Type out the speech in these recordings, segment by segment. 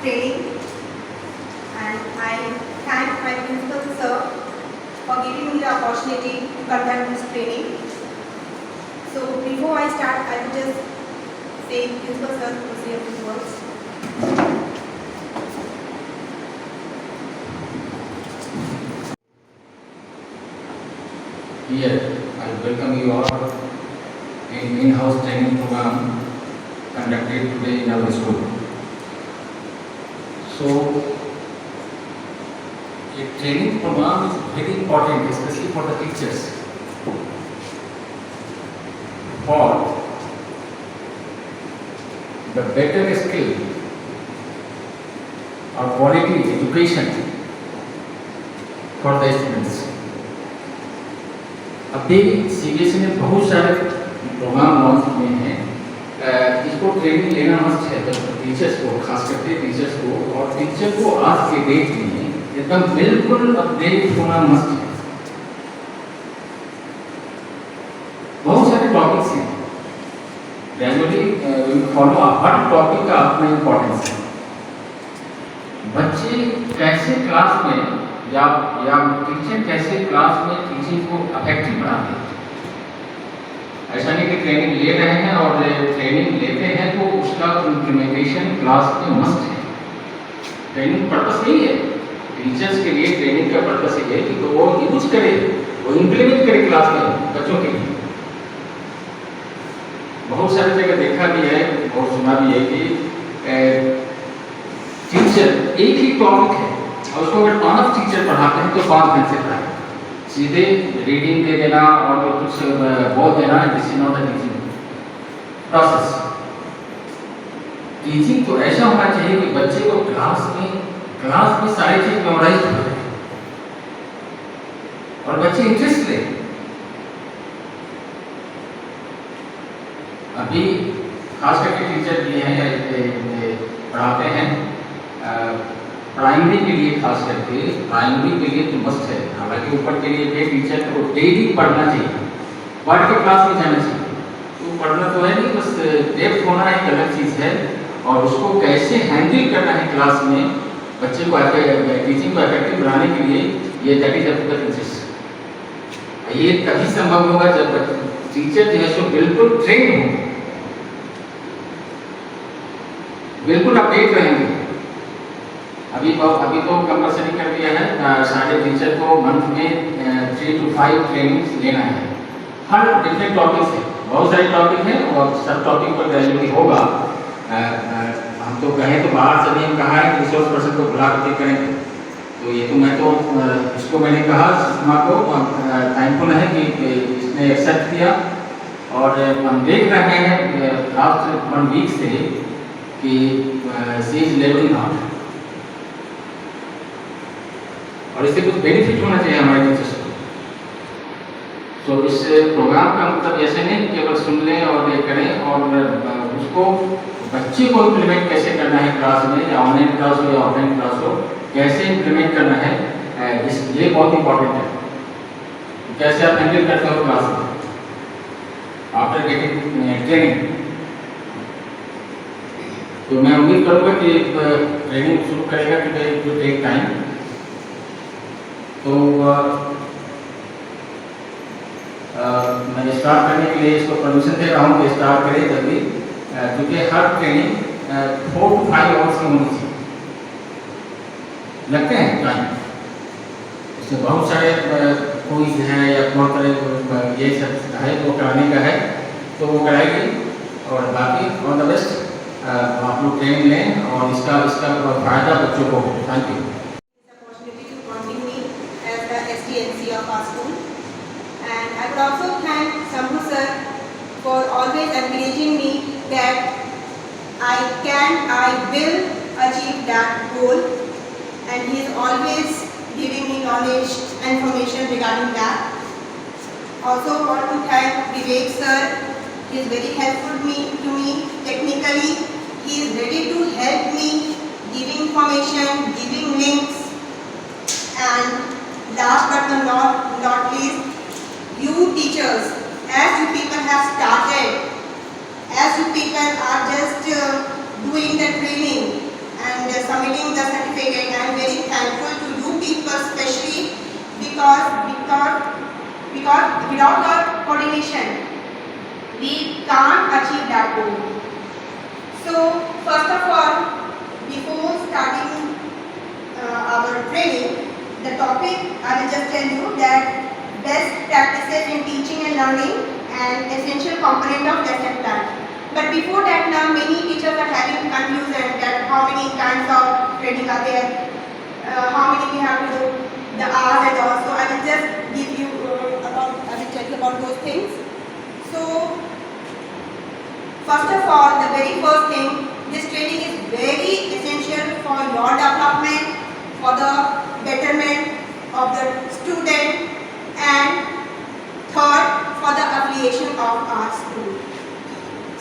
training, and I thank my principal sir for giving me the opportunity to conduct this training. So before I start, I will just say principal sir to say a few words. Here, I welcome you all in in-house training program conducted today in our school. So, a training program is very important, especially for the teachers. For the better skill or quality education for the students. अभी CBSE ने बहुत सारे programme launch किए हैं, इसको training लेना must है teachers को, खास करके टीचर्स को, और टीचर को आज के डेट में एकदम बिल्कुल अपडेट होना मस्ट है। बहुत सारे टॉपिक्स हैं, ग्रेजुअली फॉलो हर टॉपिक का अपना इम्पोर्टेंस है। बच्चे कैसे क्लास में या टीचर कैसे क्लास में टीचिंग को अफेक्टिव बनाते हैं। ऐसा नहीं कि ट्रेनिंग ले रहे हैं और ट्रेनिंग लेते हैं तो उसका इम्प्लीमेंटेशन क्लास में मस्ट है। ट्रेनिंग पर्पस यही है, टीचर्स के लिए ट्रेनिंग का पर्पस ये है कि तो वो यूज करे, वो इम्प्लीमेंट करे क्लास में बच्चों के लिए। बहुत सारी जगह देखा भी है और सुना भी है कि टीचर एक ही टॉपिक है और उसको अगर 5 टीचर पढ़ाते हैं तो 5 दिन से पढ़ाए, सीधे रीडिंग दे देना और कुछ बोल देना, this is not the teaching process. Teaching तो ऐसा होना चाहिए कि बच्चे को क्लास में सारी चीज मेमोराइज हो जाए और बच्चे इंटरेस्ट ले। अभी खास करके टीचर ये हैं पढ़ाते हैं प्राइमरी के लिए, खास करके प्राइमरी के लिए तो मस्ट है। हालांकि ऊपर के लिए भी टीचर को डेली पढ़ना चाहिए, पढ़ के क्लास में जाना चाहिए। तो पढ़ना तो है नहीं, बस डेप्थ होना एक अलग चीज़ है और उसको कैसे हैंडल करना है क्लास में बच्चे को टीचिंग को इफेक्टिव बनाने के लिए, ये दैट इज द इंटरेस्ट। ये तभी संभव होगा जब टीचर जो है सो बिल्कुल ट्रेन हो, बिल्कुल अपडेट रहेंगे। अभी तो कंपल्सरी कर दिया है, सारे टीचर को मंथ में 3 to 5 ट्रेनिंग्स लेना है हर डिफरेंट टॉपिक से। बहुत सारे टॉपिक हैं और सब टॉपिक पर ग्रेजुअली होगा। हम तो कहें तो बाहर से भी हम कहा है कि रिसोर्स पर्सन को बुला करके करेंगे, तो ये तो मैं तो इसको मैंने कहा सुषमा को थैंकफुल है कि इसने एक्सेप्ट किया। और हम देख रहे हैं लास्ट 1 वीक से कि सी इज लेवलिंग आउट और इससे कुछ बेनिफिट होना चाहिए हमारे टीचर्स को। तो इस प्रोग्राम का मतलब ऐसे नहीं केवल सुन लें और ये करें, और उसको बच्चे को इम्प्लीमेंट कैसे करना है क्लास में, या ऑनलाइन क्लास हो या ऑफलाइन क्लास हो, कैसे इम्प्लीमेंट करना है, ये बहुत इंपॉर्टेंट है। कैसे आप हैंडल करते हो क्लास में आफ्टर गेटिंग ट्रेनिंग। तो मैं उम्मीद करूँगा कि ट्रेनिंग शुरू करेगा टू टेक टाइम। तो मैं स्टार्ट करने के लिए इसको परमिशन दे रहा हूँ कि स्टार्ट करें जल्दी, क्योंकि हर ट्रेनिंग 4 to 5 आवर्स की होनी चाहिए। लगते हैं टाइम, इसमें बहुत सारे क्विज हैं या बहुत सारे ये सब है वो कराने का है तो वो कराएगी। और बाकी ऑल द बेस्ट, आप लोग ट्रेनिंग लें और इसका फायदा बच्चों को हो। Thank you. Of our school, and I would also thank Shambhu sir for always encouraging me that I will achieve that goal, and he is always giving me knowledge and information regarding that. Also want to thank Vivek sir, he is very helpful to me technically, he is ready to help me giving information, giving links, and last but not least, you teachers, as you people have started, as you people are just doing the training and some because without the coordination, we can't achieve that goal. So first of all, before starting our training, the topic I will just tell you that best practices in teaching and learning and essential component of lesson plan. But before that, now many teachers are having confusion that how many kinds of training are there, how many we have to do, the hours and all. So I will just give you I will tell you about those things. So first of all, the very first thing, this training is very essential for your development, for the betterment of the student, and third, for the affiliation of our school.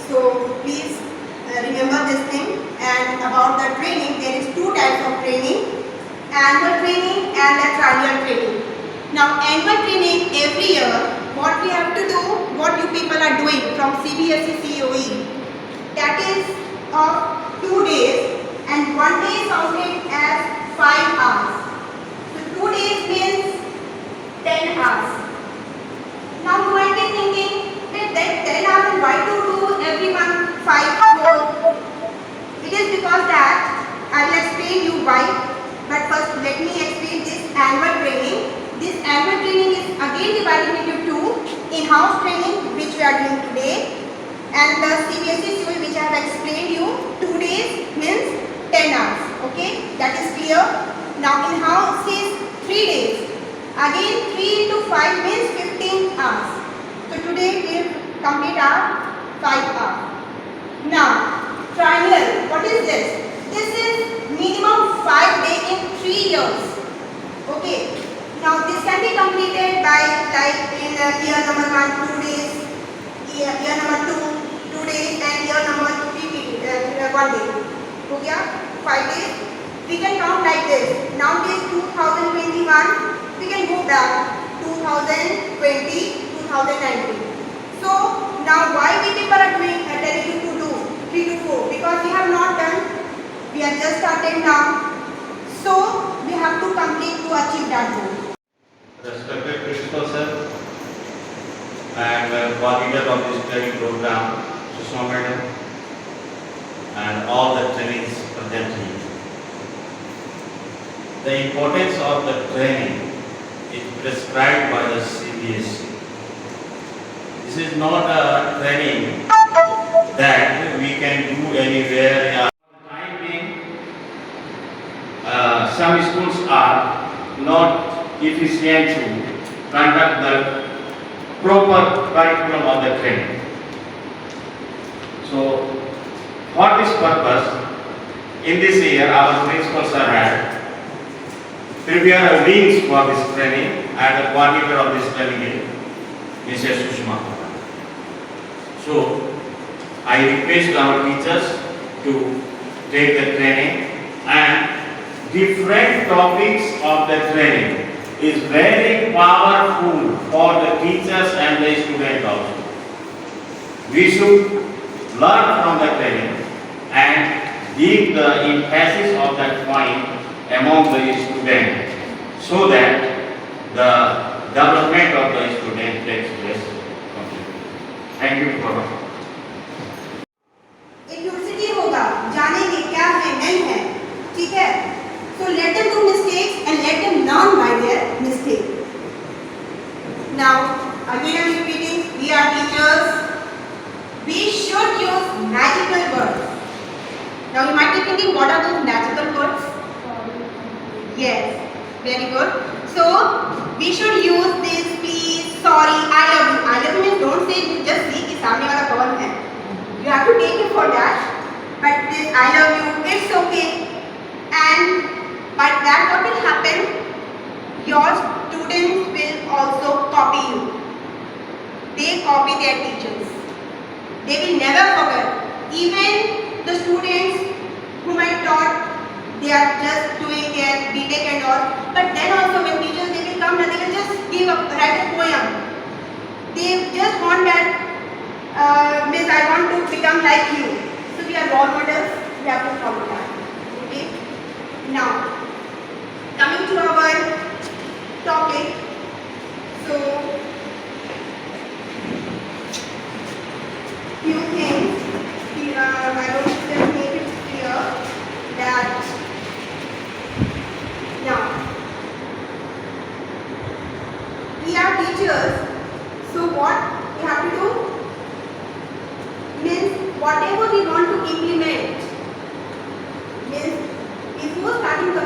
So please remember this thing. And about the training, there is two types of training: annual training and the triennial training. Now annual training, every year, what we have to do, what you people are doing from CBSE COE, that is of 2 days, and 1 day is counted as 5 hours. So 2 days means 10 hours. Now you might be thinking that 10 hours, why to do every month 5 hours? It is because that I will explain you why. But first let me explain this annual training. This annual training is again divided into two: in-house training, which we are doing today, and the CBSE COE, which I have explained you. 2 days means 10 hours. Okay, that is clear. Now in-house is 3 days. Again 3 into 5 means 15 hours. So today we will complete our 5 hours. Now triennial, what is this? This is minimum 5 days in 3 years. Okay. Now this can be completed by like in year number 1 2 days, year number 2 2 days, and year number 3 1 day. हो गया 5 days. We can count like this. Now it is 2021. We can go back 2020, 2019. So now why we people are doing telling you to do 3 to 4? Because we have not done. We are just starting now. So we have to complete to achieve that goal. Respected principal sir and coordinator of this training program, Sushma madam, and all the trainings present here. The importance of the training is prescribed by the CBSE. This is not a training that we can do anywhere. Time being, some schools are not efficient to conduct the proper curriculum of the training. So, for this purpose, in this year, our principal sir had prepared wings for this training, and the coordinator of this training is Mrs. Sushma. So, I request our teachers to take the training, and different topics of the training is very powerful for the teachers and the students also. We should learn from the training and give the emphasis of that point among the students so that the development of the student takes place. Thank you for that. Curiosity होगा, जानेंगे क्या है नहीं है, ठीक है? So let them do mistakes and let them learn by their mistake. Now again I am repeating, we are teachers. We should use magical words. Now you might be thinking, what are those magical words? Yes, very good. So we should use this: please, sorry, I love you. I love you means don't say just see कि सामने वाला कौन है. You have to take it for that. But this I love you, it's okay. And but that what will happen? Your students will also copy you. They copy their teachers. They will never forget. Even the students whom I taught, they are just doing their BTech and all. But then also when teachers they will come and they will just give up, write a poem. They just want that. Miss, I want to become like you. So we are role models. We have to follow that. Okay. Now, coming to our topic. So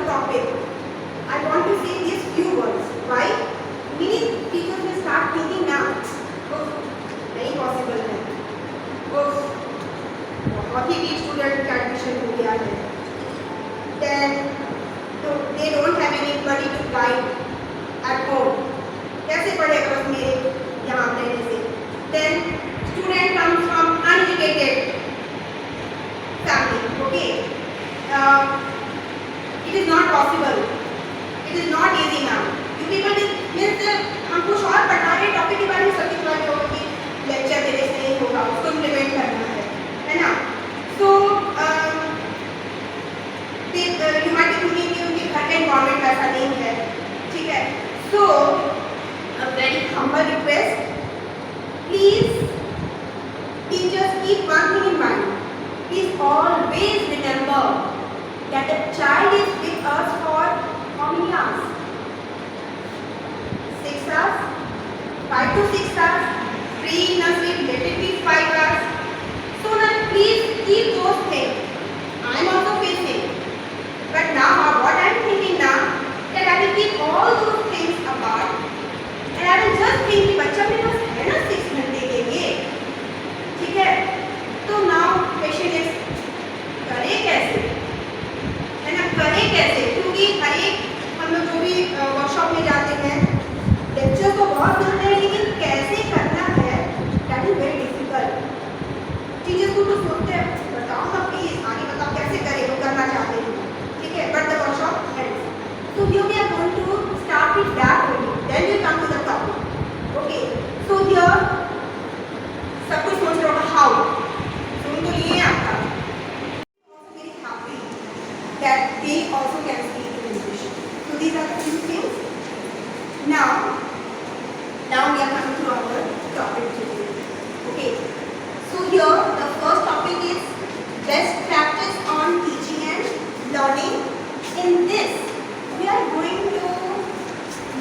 topic, I want to say these few words. Why? Many teachers will start thinking now, oh, नहीं possible है, oh, बहुत ही weak student का admission हो गया है, then so they don't have anybody to guide at home. कैसे पढ़ेगा बस मेरे यहाँ रहने से? Then student comes from uneducated family. Okay, it is not possible. It is not easy now. You people means हम कुछ और पढ़ा रहे टॉपिक के बारे में सबके बारे में होगा कि लेक्चर देने से नहीं होगा, उसको इम्प्लीमेंट करना है ना? So you might be thinking कि उनके घर का environment ऐसा नहीं है, ठीक है? So a very humble request, please teachers keep one thing in mind. Please always remember that the child is with us for how many hours? 6 hours? 5 to 6 hours? Pre-nursery, let it be 5 hours. So now please keep those things. I am also facing. But now what I am thinking now, that I will keep all those things apart and I will just think कि बच्चा मेरे पास है ना 6 घंटे के लिए, ठीक है? तो now question is करें कैसे, है ना? करें कैसे? क्योंकि हर एक हम लोग जो भी वर्कशॉप में जाते हैं लेक्चर तो बहुत मिलते हैं, लेकिन कैसे करना है that is very difficult. Teachers को तो सोचते हैं बताओ ना प्लीज, आगे बताओ कैसे करें, वो करना चाहते हैं, ठीक है? But the workshop ends. So here we are going to start with that only. Then we come to the topic. Okay. So here सब कुछ सोच रहे हो how. So उनको ये आता है. Also very happy that they also can speak in English. So these are the few things. Now we are coming to our topic today. Okay. So here the first topic is best practice on teaching and learning. In this we are going to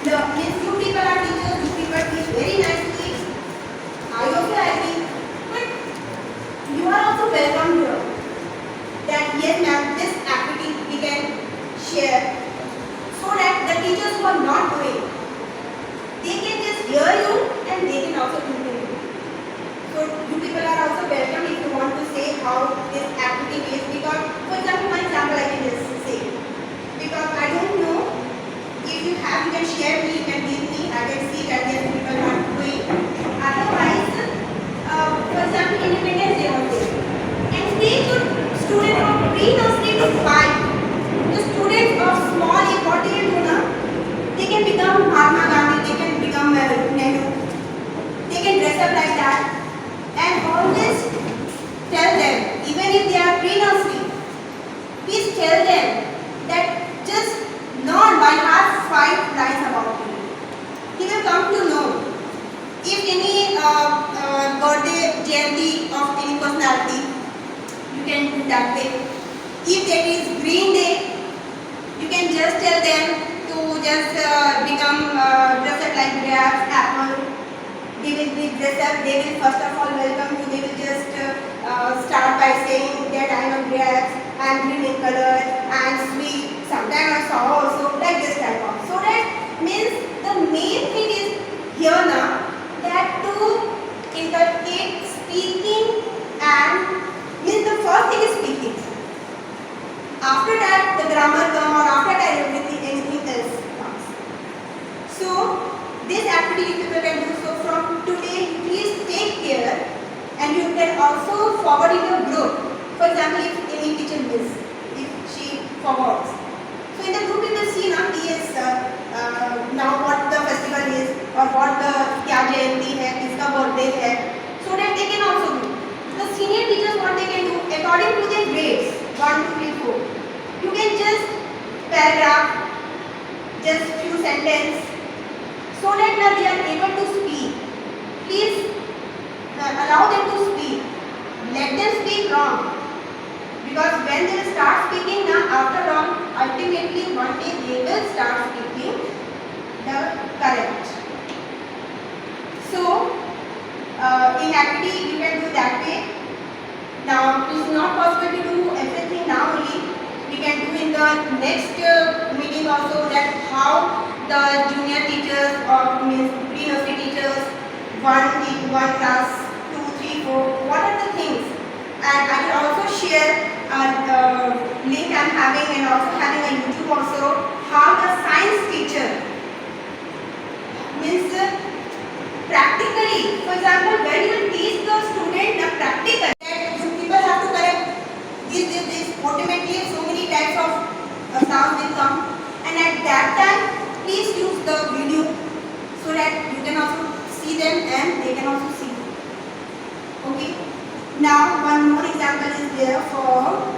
learn. Means you people are teachers, you people teach very nicely. I also agree, but you are also welcome here. That yes ma'am, this activity we can share, so that the teachers who are not doing, they can just hear you and they can also improve. So you people are also welcome if you want to say how this activity is. Because for example, my example I can just say, because I don't know, if you have, you can share me, you can give me, I can see that yes people are doing. Otherwise, for example, Independence Day was there, and they could students from pre-nursery to 5, the students of small age, what they do now, they can become Mahatma Gandhi, they can become Nehru, they can dress up like that, and always tell them, even if they are pre-nursery, please tell them that just learn by heart 5 lines about me. He will come to know. If any birthday, Jayanti of any personality, you can do that way. If there is Green Day, you can just tell them to just become dress up like grapes, apple. They will be dressed up. They will first of all welcome you. They will just start by saying that I am a grapes, I am green in color, I am sweet. Sometimes I saw also like this type of. So that means the main thing is here now that to inculcate speaking, and means the first thing is speaking. After that the grammar comes, or after that anything else comes. So this activity people can do. So from today please take care, and you can also forward in your group. For example, if any teacher miss, if she forwards. So in the group you will see now yes now what the festival is, or what the क्या जयंती है, किसका birthday है, so that they can also do. The senior teachers what they can do according to their grades 1, 2, 3, 4. You can just paragraph, just few sentences, so that now they are able to speak. Please allow them to speak. Let them speak wrong. Because when they will start speaking now, after long, ultimately one day they will start speaking the correct. So in activity you can do that way. Now it is not possible to do everything now only. We can do in the next meeting also, that how the junior teachers or means pre-nursery teachers, one class, 2, 3, 4, what are the things? And I will also share a link I'm having, and also having a YouTube also, how the science teacher means practically, for example, when you will teach the student the practical, that you people have to correct this, ultimately so many types of sounds will come, and at that time, please use the video so that you can also see them and they can also see. Okay. Now one more example is there for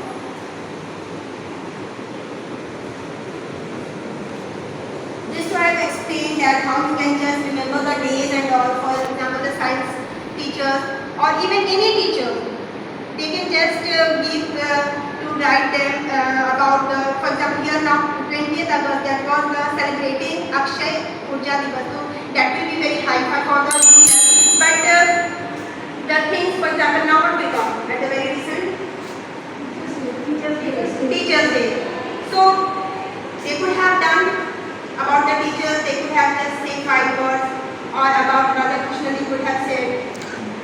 this. So I have explained that how you can just remember the days and all. For example, the science teachers or even any teacher, they can just give to write them about the, for example, here now 20th August, that was celebrating Akshay Urja Divas. So that will be very high for the junior. But the things, for example, now what will come at the very recent Teachers Day. So they could have done about the teachers, they could have just say 5 words, or about Radha Krishna they could have said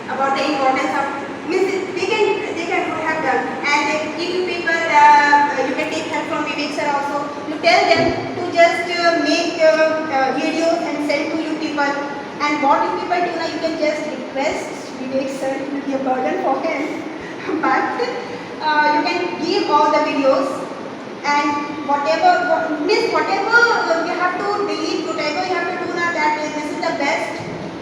about the importance of, means they can could have done. And if you people, you can take help from Vivek sir also. You tell them to just make videos and send to you people. And what you people do now, you can just request Vivek sir, it will be a burden for him, but you can give all the videos, and whatever you have to delete, whatever you have to do now, that this is the best.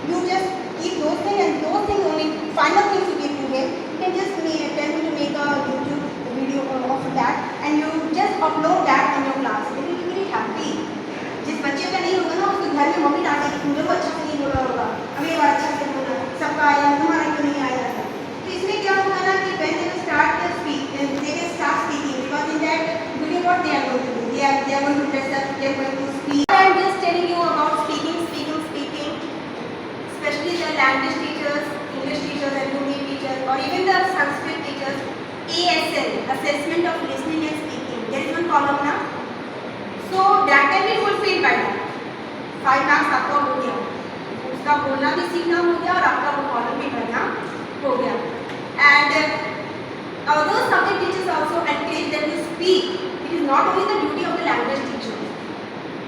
You just keep those things, and those things only, final things you give to him. You can just tell him to make a YouTube video of that, and you just upload that on your class. They will be very happy. जिस बच्चे का नहीं होगा ना, उसको घर में mummy डांटेगी, तुम लोग अच्छा से नहीं बोला होगा, अगली बार अच्छा से बोलना, सबका आया, तुम्हारा क्यों नहीं आया था. तो इसमें क्या होगा ना कि when they start to speak, they can start speaking, because in that video what they are going to do, they are going to dress up, they are going to speak. I am just telling you about speaking, especially the language teachers, English teachers, and Hindi teachers, or even the Sanskrit teachers. ASL, assessment of listening and speaking. There is one column now. So that can be fulfilled by that. 5 marks आपका हो गया, उसका बोलना भी सीखना हो गया और आपका वो कॉलम भी भरना हो गया. And although subject teachers also encourage them to speak, it is not only the duty of the language teacher.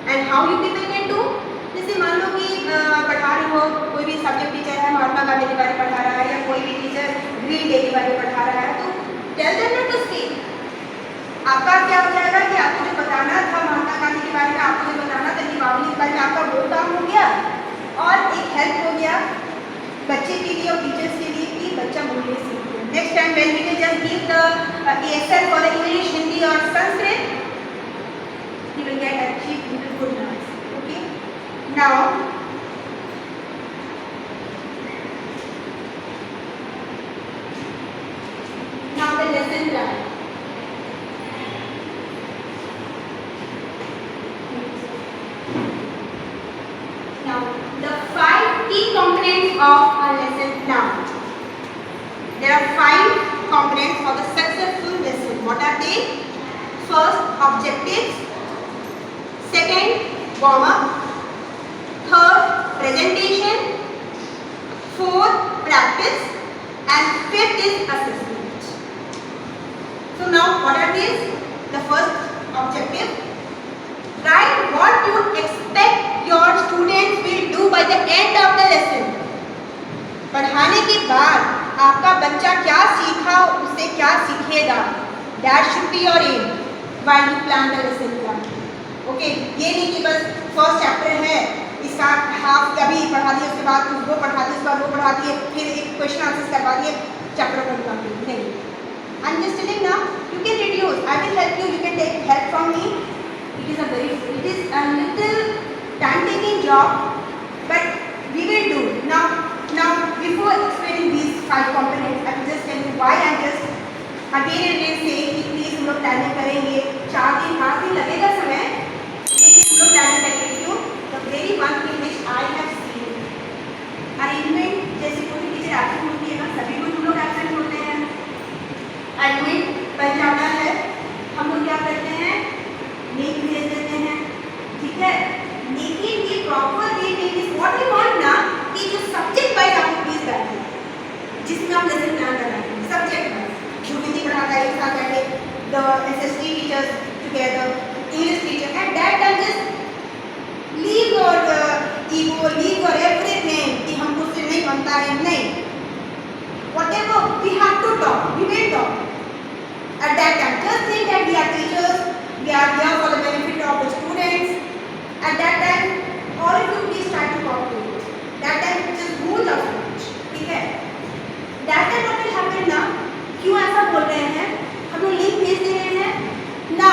And how you people can do? जैसे मान लो कि पढ़ा रहे हो, कोई भी सब्जेक्ट टीचर है, महात्मा गांधी के बारे में पढ़ा रहा है, या कोई भी टीचर ग्रीन डे के बारे में पढ़ा रहा है, तो tell them not to speak. आपका क्या हो जाएगा कि आपको जो बताना था महात्मा गांधी के बारे में, आपको जो बताना था दीपावली के बारे में, आपका वो काम हो गया, और एक हेल्प हो गया बच्चे के लिए और टीचर्स के लिए कि बच्चा बोलने सीखे. Next time when we will just give the ASL for the English, Hindi और Sanskrit, he will get achieve good marks. Okay. Now the lesson plan. Now the 5 key components of a lesson plan. There are 5 components for the successful lesson. What are they? First, objectives. Second, warm up. Third, presentation. Fourth, practice. And fifth is assessment. So now what are these? The first objective. Write what you expect your students will do by the end of the lesson. पढ़ाने के बाद आपका बच्चा क्या सीखा, उससे क्या सीखेगा. That should be your aim while you plan the lesson plan. Okay, ये नहीं कि बस फर्स्ट चैप्टर है, इसका हाफ अभी पढ़ा दिए, उसके बाद वो पढ़ा दिए, उसके बाद वो पढ़ा दिए, फिर एक क्वेश्चन आंसर करवा दिए, चैप्टर कंप्लीट नहीं. I'm just telling now, you can reduce. I will help you. You can take help from me. It is a little time-taking job, but we will do. Now before explaining these 5 components, I will just tell you why I just again and again say कि please हम लोग planning करेंगे. 4 दिन 5 दिन लगेगा समय, लेकिन हम लोग प्लानिंग करेंगे. क्यों? The very one thing which I have seen, arrangement जैसे कोई टीचर एब्सेंट होती है ना, सभी को हम लोग एब्सेंट होते हैं. एडमिट बन जाता है, हम लोग क्या करते हैं, teachers together, English teacher. At that time, just leave your ego, leave your everything. कि हमको से नहीं बनता है, नहीं. Whatever we have to talk, we will talk. At that time, just think that we are teachers, we are here for the benefit of the students. At that time, all of you please try to cooperate. That time, just भूल जाओ सब कुछ, ठीक है? That time what will happen ना? क्यों ऐसा बोल रहे हैं? हम लोग लिंक भेज दे रहे हैं ना?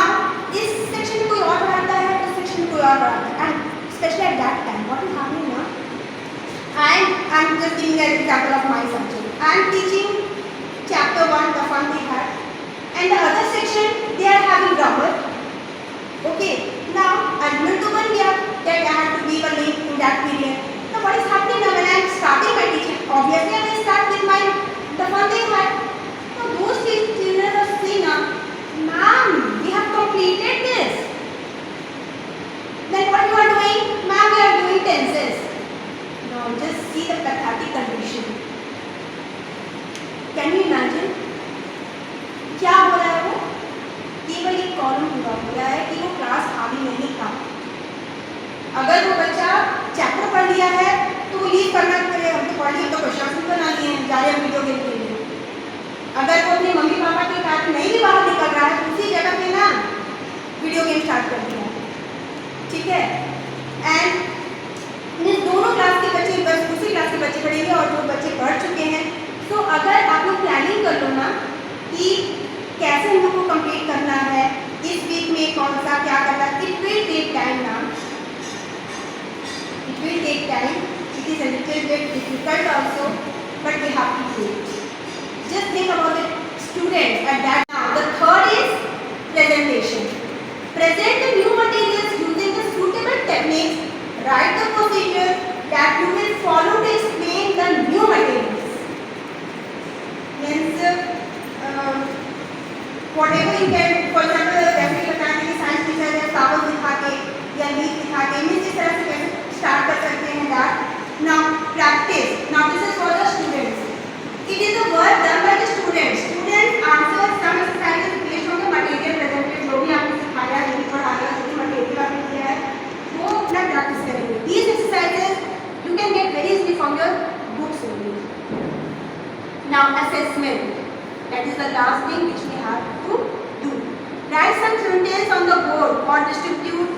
इस सेक्शन कोई और पढ़ाता है, इस सेक्शन कोई और पढ़ाता है. And especially at that time, what is happening now? I'm just giving an example of my subject. I'm teaching chapter 1, the fun we had, and the other section they are having grammar. Okay, now admit to one year that I have to give a link in that period. So what is happening now when I'm starting my teaching? Obviously, I will start with the fun they had. So those children are saying, "Ma'am, we have completed this." Then what you are doing? Ma'am, we are doing tenses. Now just see the pathetic condition. Can you imagine? क्या हो रहा है वो? केवल एक column पूरा हो रहा है कि वो क्लास खाली नहीं था. अगर वो बच्चा चैप्टर पढ़ लिया है तो वो लीव करना करे, हम तो पढ़ लिए तो क्वेश्चन बना लिए हैं, जा रहे हैं वीडियो गेम के लिए. अगर वो अपने मम्मी पापा के साथ नहीं भी बाहर निकल रहा है तो उसी जगह पे ना वीडियो गेम स्टार्ट कर दिया. ठीक है? एंड इन दोनों क्लास के बच्चे बस उसी क्लास के बच्चे पढ़ेंगे और जो बच्चे पढ़ चुके हैं. तो अगर आप लोग प्लानिंग कर लो ना कि कैसे हम लोग को कंप्लीट करना है, इस वीक में कौन सा क्या करना है, इट विल टेक टाइम ना. It will take time. It is a little bit difficult also, but we have to do it. Just think about the students at that. Now, the third is presentation. Present the new materials using the suitable techniques. Write the procedure that you will follow to explain the new materials. Means, whatever you can, for example, जैसे बताया कि science teacher है कागज दिखा के या leaf दिखा के, मीन्स इस तरह से कैसे स्टार्ट कर सकते हैं that. Now practice. Now this is for the students. It is the work done by the students. Students answer some exercises based on the material presented. जो भी आपने सिखाया, जो भी पढ़ाया, जो भी material आपने दिया है, वो अपना practice करेंगे. These exercises you can get very easily from your books only. Now assessment. That is the last thing which we have to do. Write some sentence on the board or distribute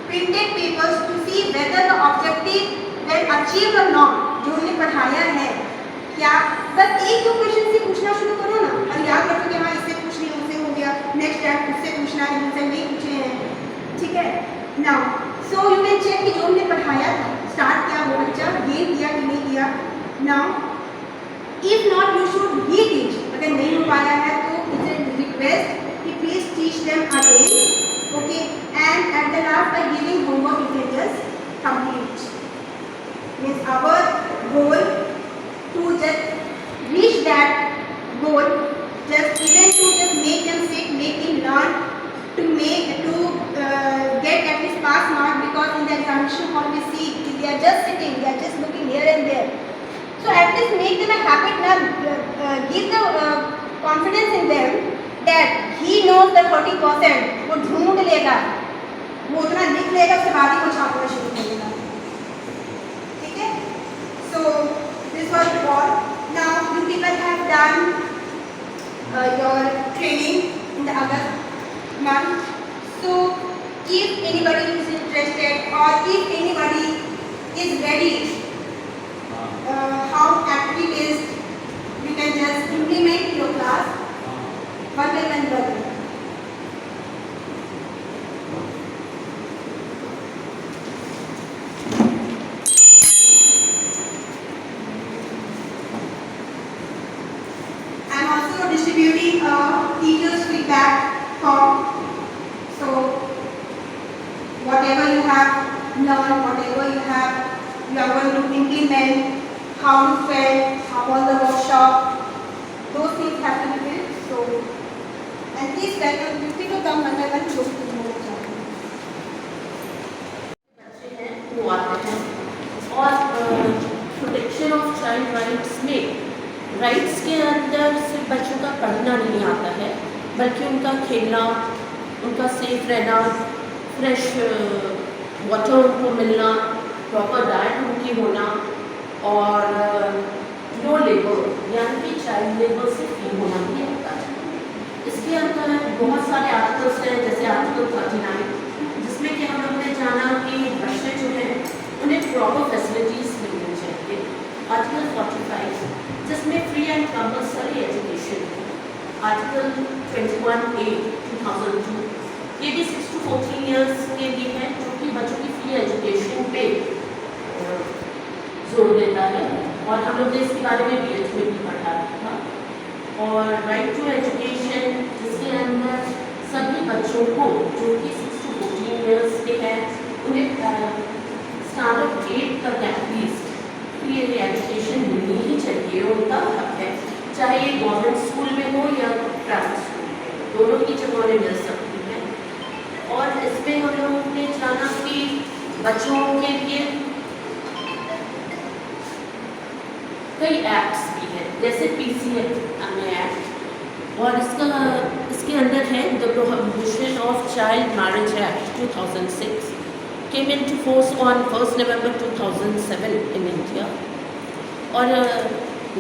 printed papers to see whether the objective were achieved or not. जो हमने पढ़ाया है क्या, बस एक दो question से पूछना शुरू करो ना और याद रखो कि हाँ इससे पूछ लिया, उससे हो गया, नेक्स्ट टाइम उससे पूछना है, उनसे नहीं पूछे हैं. ठीक है? Now so you can check कि जो हमने पढ़ाया था स्टार्ट किया वो बच्चा ये किया कि नहीं किया. Now if not you should reteach. अगर नहीं हो पाया है तो इट्स अ रिक्वेस्ट कि please teach them again. Okay, and at the last by giving homework you can just complete. Means our goal to just reach that goal, just even to just make them sit, make them learn, to get at least pass mark, because in the examination hall we see they are just sitting, they are just looking here and there. So at least make them a habit now, give the confidence in them that he knows the 30%. वो ढूंढ लेगा, वो उतना लिख लेगा, उसके बाद ही वो छापना शुरू करेगा. ठीक है? So this was all. Now you people have done your training in the August month. So if anybody is interested or if anybody is ready, how activist you can just implement your class one by one brother. I am also distributing a teacher's feedback form. So whatever you have learned, whatever you are going to implement, how you felt, how was the workshop, those things have to be filled. So, and please let us beauty to come one by one to बच्चे हैं वो आते हैं और protection of child rights में rights के अंदर सिर्फ बच्चों का पढ़ना नहीं आता है, बल्कि उनका खेलना, उनका सेफ रहना, फ्रेश वाटर उनको मिलना, प्रॉपर डाइट उनकी होना और नो लेबर यानी कि चाइल्ड लेबर से फ्री होना भी होता है। इसके अंदर बहुत सारे आर्टिकल्स हैं, जैसे आर्टिकल 39 जिसमें कि हम लोग ने जाना कि बच्चे जो हैं उन्हें प्रॉपर फैसिलिटीज़ मिलनी चाहिए। आर्टिकल 45 जिसमें फ्री एंड कंपल्सरी एजुकेशन है। आर्टिकल 21A 2002 ये भी 6 to 14 ईयर्स के लिए है, जो कि बच्चों की फ्री एजुकेशन पे जोर देता है और हम लोग ने इसके बारे में BH में भी पढ़ा था। और राइट टू एजुकेशन जिसके अंदर सभी बच्चों को जो कि 6 to 14 ईयर्स के हैं उन्हें स्टैंडर्ड 8 तक एटलीस्ट फ्री एजुकेशन मिलनी ही चाहिए, उनका हक है, चाहे ये गवर्नमेंट स्कूल में हो या प्राइवेट स्कूल में, दोनों की जगह उन्हें मिल सकती है। और इसमें हम लोगों ने जाना कि बच्चों के लिए कई एक्ट्स भी हैं, जैसे PCA एक्ट और इसके अंदर है the prohibition of child marriage act 2006 came into force on 1 November 2007 in India. और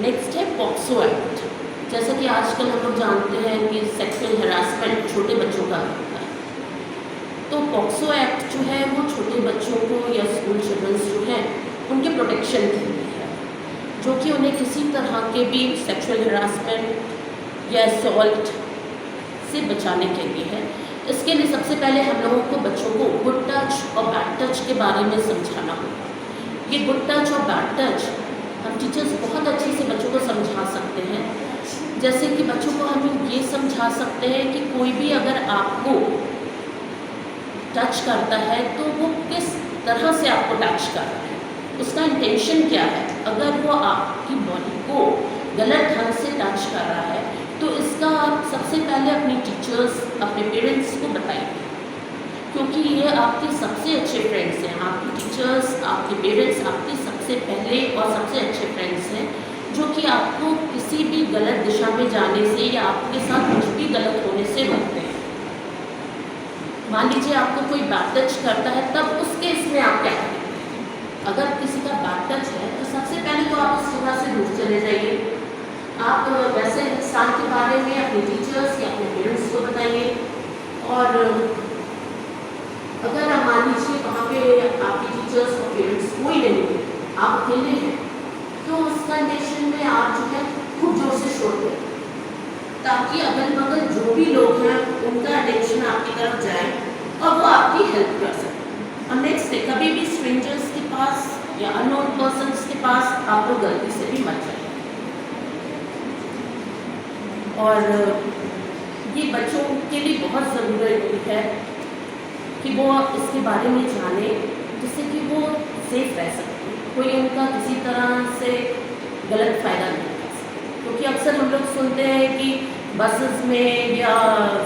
नेक्स्ट है पॉक्सो एक्ट, जैसा कि आजकल हम लोग जानते हैं कि सेक्सुअल हरासमेंट छोटे बच्चों का होता है, तो पॉक्सो एक्ट जो है वो छोटे बच्चों को या स्कूल चिल्ड्रंस जो है उनके प्रोटेक्शन के लिए है, जो कि उन्हें किसी तरह के भी सेक्सुअल हरासमेंट या असॉल्ट से बचाने के लिए है। इसके लिए सबसे पहले हम लोगों को बच्चों को गुड टच और बैड टच के बारे में समझाना होगा। ये गुड टच और बैड टच हम टीचर्स बहुत अच्छे से बच्चों को समझा सकते हैं, जैसे कि बच्चों को हम ये समझा सकते हैं कि कोई भी अगर आपको टच करता है तो वो किस तरह से आपको टच कर रहा है, उसका इंटेंशन क्या है। अगर वो आपकी बॉडी को गलत ढंग से टच कर रहा है तो इसका आप सबसे पहले अपने टीचर्स, अपने पेरेंट्स को बताइए, क्योंकि ये आपके सबसे अच्छे फ्रेंड्स हैं। आपके टीचर्स, आपके पेरेंट्स आपके सबसे पहले और सबसे अच्छे फ्रेंड्स हैं, जो कि आपको किसी भी गलत दिशा में जाने से या आपके साथ कुछ भी गलत होने से रोकते हैं। मान लीजिए आपको कोई बैड टच करता है, तब उस केस में आप क्या करेंगे? अगर किसी का बैड टच है तो सबसे पहले तो आप उस जगह से दूर चले जाइए। आप वैसे इंसान के बारे में अपने टीचर्स या अपने पेरेंट्स को बताइए। और अगर मान लीजिए वहाँ पे आपके टीचर्स और पेरेंट्स कोई नहीं है, आप अकेले हैं, तो उस कंडीशन में आप जो है खूब जोर से शोर करें, ताकि अगल बगल जो भी लोग हैं उनका अटेंशन आपकी तरफ जाए और वो आपकी हेल्प कर सकें। और नेक्स्ट है, कभी भी स्ट्रेंजर्स के पास या अननोन पर्सन्स के पास आप लोग गलती से भी मत जाइए। और ये बच्चों के लिए बहुत ज़रूरी है कि वो इसके बारे में जाने, जिससे कि वो सेफ रह सके, कोई उनका किसी तरह से गलत फ़ायदा नहीं उठा सके। क्योंकि अक्सर हम लोग सुनते हैं कि बसेस में या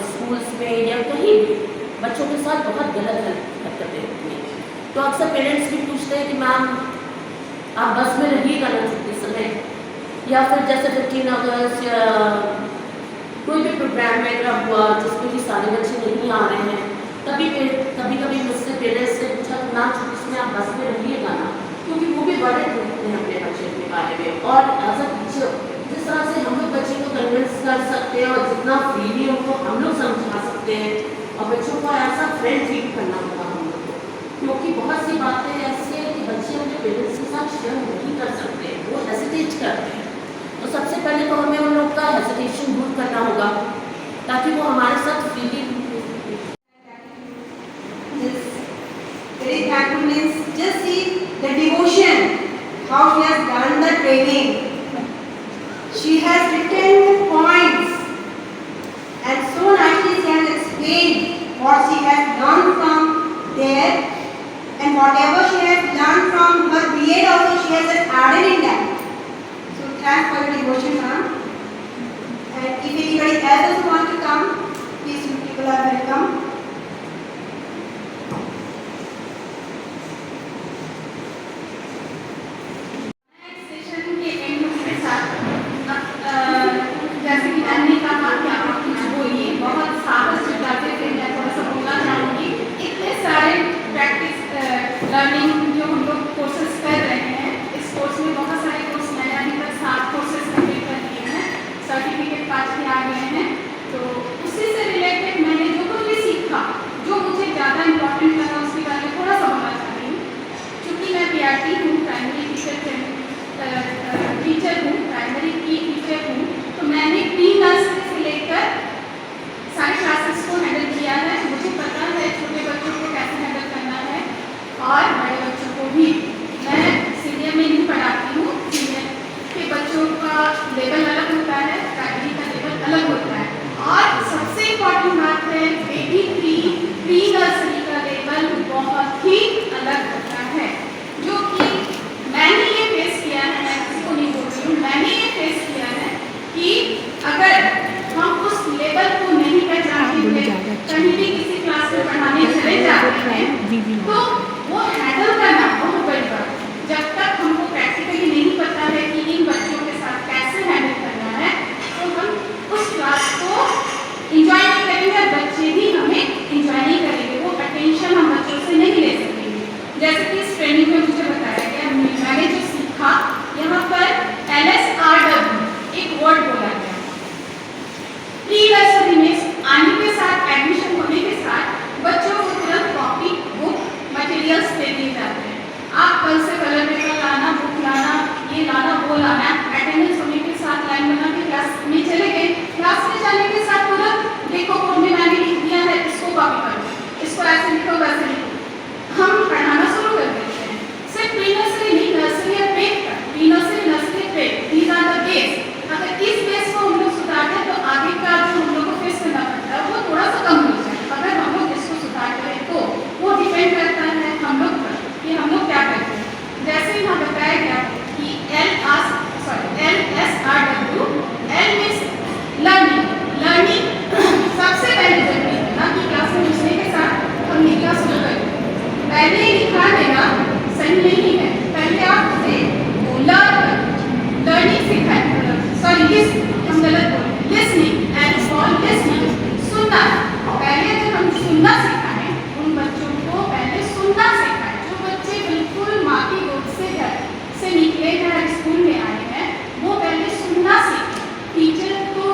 स्कूल्स में या कहीं भी बच्चों के साथ बहुत गलत हरकतें होती हैं। तो अक्सर पेरेंट्स भी पूछते हैं कि मैम आप बस में रहिएगा ना छुट्टी समय, या फिर जैसे 15 अगस्त या कोई भी प्रोग्राम वगैरह हुआ जिसमें कि सारे बच्चे नहीं आ रहे हैं, कभी कभी मुझसे पेरेंट्स से पूछा कि मैम छुट्टी में आप बस में रहिएगा ना, क्योंकि वो भी बड़े होते हैं अपने बच्चे के बारे में। और एज अ टीचर जिस तरह से हम लोग बच्चे को कन्विंस कर सकते हैं और जितना फ्रीली उनको हम लोग समझा सकते हैं, और बच्चों को ऐसा फ्रेंड ट्रीट करना होगा हम लोग को, क्योंकि बहुत सी बातें ऐसी हैं कि बच्चे अपने पेरेंट्स के साथ शेयर नहीं कर सकते, वो हेसिटेट करते हैं। तो सबसे पहले तो हमें उन लोग का हेसिटेशन दूर करना होगा, ताकि वो हमारे साथ freely very thankfulness. Just see the devotion, how she has done the training. She has written the points and so nicely she has explained what she has learned from there, and whatever she has learned from her BA also she has just added in that. So thanks for your devotion, ma'am. And if anybody else also wants to come, please you people are welcome. जैसे कि मैंने कहा कि आप कुछ बोलिए, बहुत साहस से करते थे, मैं थोड़ा हैं तो वो हैंडल करना बहुत बड़ी बात है। जब तक हमको प्रैक्टिकली नहीं पता है कि इन बच्चों के साथ कैसे हैंडल करना है तो हम उस क्लास को इंजॉय नहीं करेंगे, बच्चे भी हमें इंजॉय नहीं करेंगे, वो अटेंशन हम बच्चों से नहीं ले सकेंगे। जैसे कि इस ट्रेनिंग में मुझे बताया गया, मैंने जो सीखा यहाँ पर LSRW एक वर्ड बोला गया। प्री नर्सरी में आने के साथ, एडमिशन होने के साथ बच्चों को तुरंत कॉपी, बुक, मटेरियल्स दे दिए जाते हैं। आप कल से कलर पेपर लाना, बुक लाना, ये लाना, वो लाना। अटेंडेंस होने के साथ लाइन बना के क्लास में चले गए। क्लास में जाने के साथ तुरंत देखो बोर्ड में मैंने लिख दिया है, इसको कॉपी करो, इसको ऐसे लिखो, वैसे लिखो। हम पढ़ाना शुरू कर देते हैं। सिर्फ प्री नर्सरी नहीं, नर्सरी और प्ले तक, pre nursery, nursery, play, these are the base. अगर इस बेस को हम लोग सुधारते हैं तो आगे का जो हम लोग को फेस करना पड़ता है वो थोड़ा सा कम हो जाए। अगर हम लोग इसको सुधार करें तो वो डिपेंड करता है हम लोग पर कि हम लोग क्या करते हैं। जैसे यहाँ बताया गया कि LSRW, L means learning. Learning सबसे पहले जरूरी है ना कि क्लास में घुसने के साथ हम लिखना शुरू करें। पहले ही लिखा देना सही नहीं है, पहले आप उसे लर्निंग सिखाएं। सॉरी, हम गलत बोले, लिसनिंग एंड फॉर लिसनिंग, सुनना। पहले जब हम सुनना सिखाएं, उन बच्चों को पहले सुनना सिखाएं। जो बच्चे बिल्कुल माँ की गोद से घर से निकले हैं, स्कूल में आए हैं, वो पहले सुनना सीखें। टीचर तो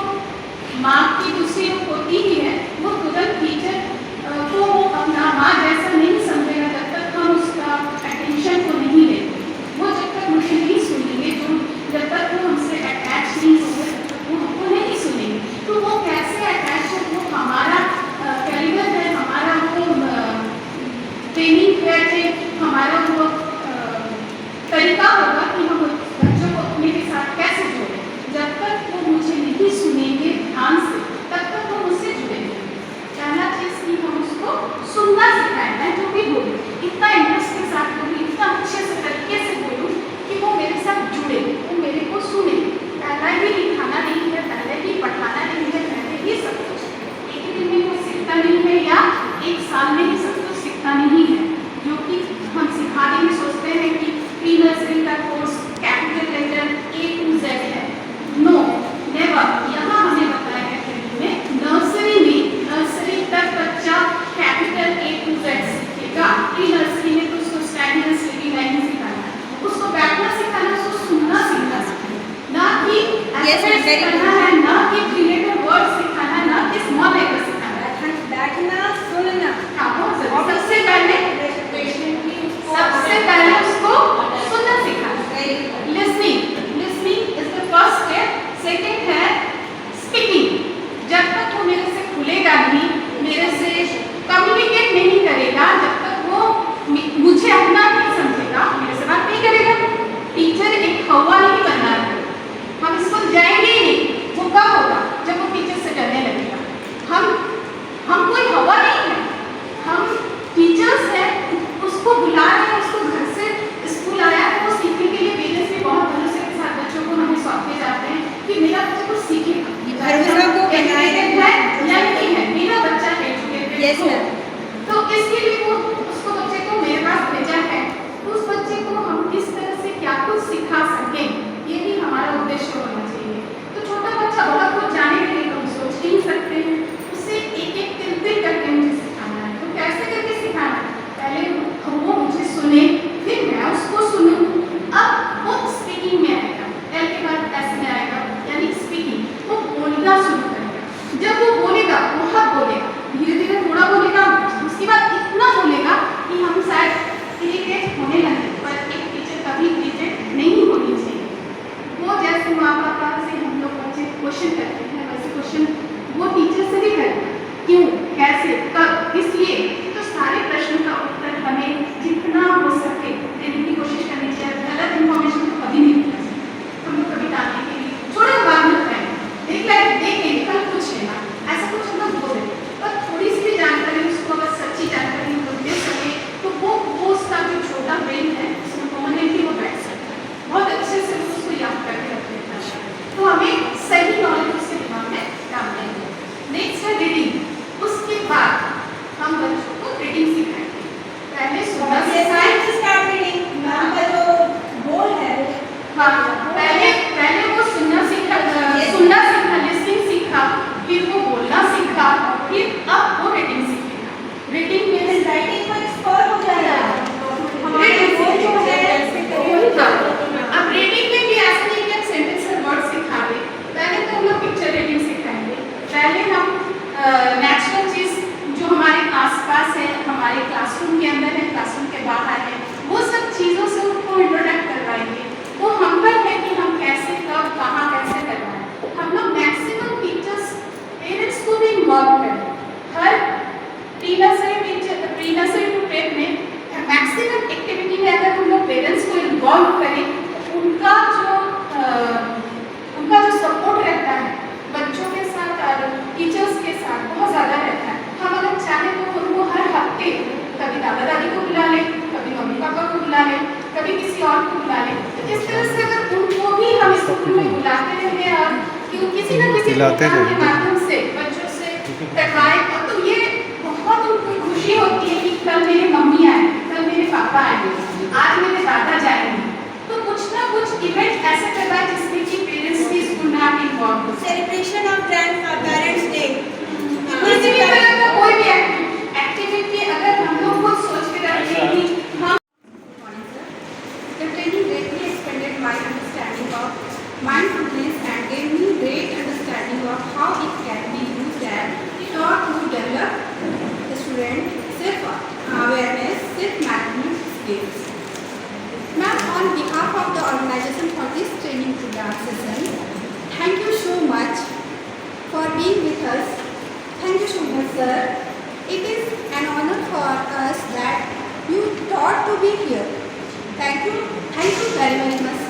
माँ की दूसरी रूप होती ही है, वो तुरंत टीचर को वो अपना माँ जैसा नहीं समझेगा जब तक हम उसका अटेंशन को नहीं लेंगे। वो जब तक मुझे नहीं सुनेंगे, जो जब तक वो हमसे अटैच नहीं होंगे तब तक वो हमको नहीं सुनेंगे। तो वो कैसे अटैच है, वो हमारा कैलिबर है, हमारा वो ट्रेनिंग है, हमारा वो तरीका होगा कि हम बच्चों को अपने के साथ कैसे जोड़ें। जब तक वो मुझे नहीं सुनेंगे ध्यान से तब तक वो मुझसे जुड़ेंगे। पहला चीज़ कि हम उसको सुनना सिखाएं। मैं जो भी बोलूँ इतना इंटरेस्ट के साथ बोलूँ, इतना अच्छे से तरीके से बोलूँ कि वो मेरे साथ जुड़े, वो मेरे को सुने। पहला ही लिखाना नहीं है, पहले ही पढ़ाना नहीं है, पहले ही सब कुछ। एक दिन में कोई सीखता नहीं है या एक साल में ही सब कुछ सीखता नहीं है, जो कि हम सिखा देंगे। सोचते हैं कि प्री नर्सरी का course capital letter A to Z है। No, never. यहाँ हमें बताया है ट्रेनिंग में, नर्सरी तक बच्चा कैपिटल A to Z सीखेगा। प्री नर्सरी में तो उसको स्टैंडिंग स्लीपिंग लाइन सिखाना है, उसको बैठना सिखाना, उसको सुनना सीखना ना कि सिखाना है, ना कि क्रिएटिव वर्ड सिखाना, ना कि स्मॉल लेटर सिखाना है। बैठना, सुनना। हाँ, सबसे पहले उसको सुनना सिखाना। Listening is the first step. Second है स्पीकिंग। जब तक वो मेरे से खुलेगा नहीं, मेरे से कम्युनिकेट नहीं करेगा, जब तक वो मुझे अपना नहीं समझेगा, मेरे से बात नहीं करेगा। टीचर एक हवा नहीं बनना है, हम स्कूल जाएंगे ही नहीं। वो कब होगा? जब वो टीचर से डरने लगेगा। हम कोई हवा नहीं है, हम टीचर्स हैं, उसको बुला रहे हैं, उसको घर से स्कूल आया है, वो सीखने के लिए पेरेंट्स भी बहुत भरोसे के साथ बच्चों को हमें सौंपे जाते हैं कि मेरा बच्चा कुछ सीखेगा। भरोसा को बनाए है या नहीं है, मेरा बच्चा एजुकेटेड Yes, हो। sir. तो इसके लिए वो उसको बच्चे को मेरे पास भेजा है, उस बच्चे को हम किस तरह से क्या कुछ सिखा सकें, ये भी हमारा उद्देश्य होना चाहिए। तो छोटा बच्चा बहुत कुछ जाने के लिए हम सोच नहीं सकते हैं, उसे एक एक तिल करके मुझे सिखाना है। तो कैसे करके सिखाना है? पहले वो मुझे सुने, फिर मैं उसको सुनूं। अब वो स्पीकिंग में आएगा, एल के बाद एस में आएगा, यानी स्पीकिंग। वो बोलना शुरू करेगा। जब वो बोलेगा, बहुत बोलेगा, धीरे धीरे थोड़ा बोलेगा, प्रोग्राम के माध्यम से बच्चों से टकराए और तो ये बहुत उनको खुशी होती है कि कल मेरी मम्मी आए, कल मेरे पापा आएंगे, आज मेरे दादा जाएंगे। तो कुछ ना कुछ इवेंट ऐसे करना है जिसमें कि पेरेंट्स भी स्कूल में आके इन्वॉल्व हो। Celebration of parents day. किसी भी तरह का कोई भी एक्टिविटी अगर हम लोग खुद सोच के रखें कि हम The training greatly expanded my understanding of mindfulness and gave me great understanding of how it can be used and taught to develop the student self-awareness, self-management skills. Ma'am, on behalf of the organization for this training program session, thank you so much for being with us. Thank you so much, sir. It is an honor for us that you thought to be here. Thank you very much,